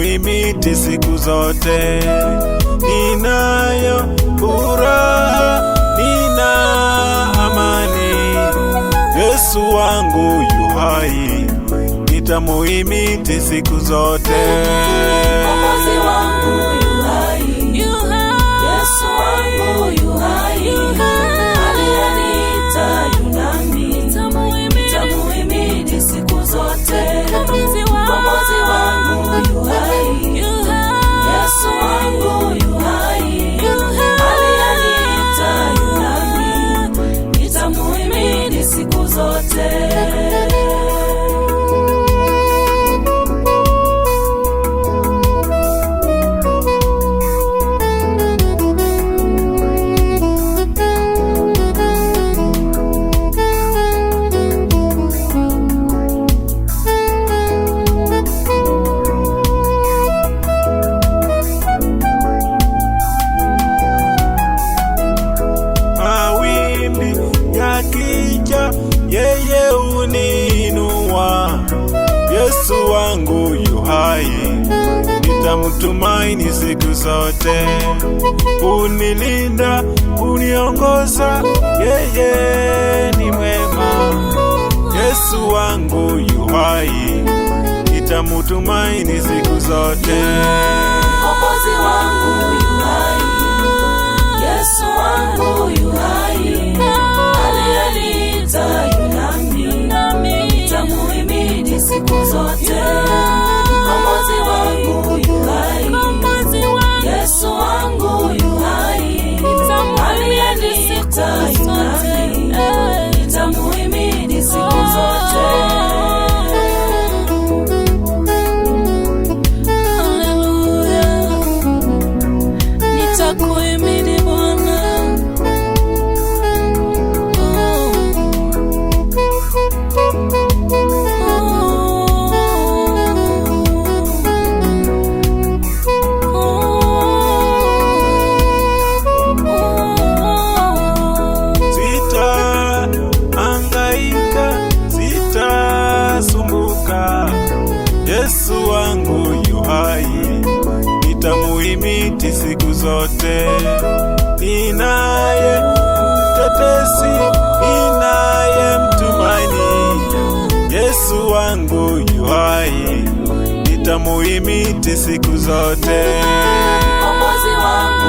nitamuhimidi siku zote. Ninayo furaha, nina amani, Yesu wangu yu hai, nitamuhimidi siku zote. Mwokozi wangu yu hai, Yesu wangu yu hai, aliyeniita yu nami, nitamuhimidi siku zote. Mwokozi wangu yu hai, Yesu wangu yu hai, aliyeniita yu nami, nitamuhimidi siku zote. Yeye uniinua, Yesu wangu yu hai, nitamtumaini siku zote. Unilinda, uniongoza, yeye ni mwema, Yesu wangu yu hai, nitamtumaini siku zote. Mwokozi wangu yu hai, Yesu wangu yu hai, aliyeniita yu nami, nitamuhimidi siku zote. Mwokozi wangu yu hai, Yesu wangu yu hai, aliyeniita yu nami, nitamuhimidi siku zote. Yesu wangu yu hai, nitamuhimidi siku zote. Ninaye mtetezi, ninaye mtumaini, Yesu wangu yu hai, nitamuhimidi siku zote. Mwokozi wangu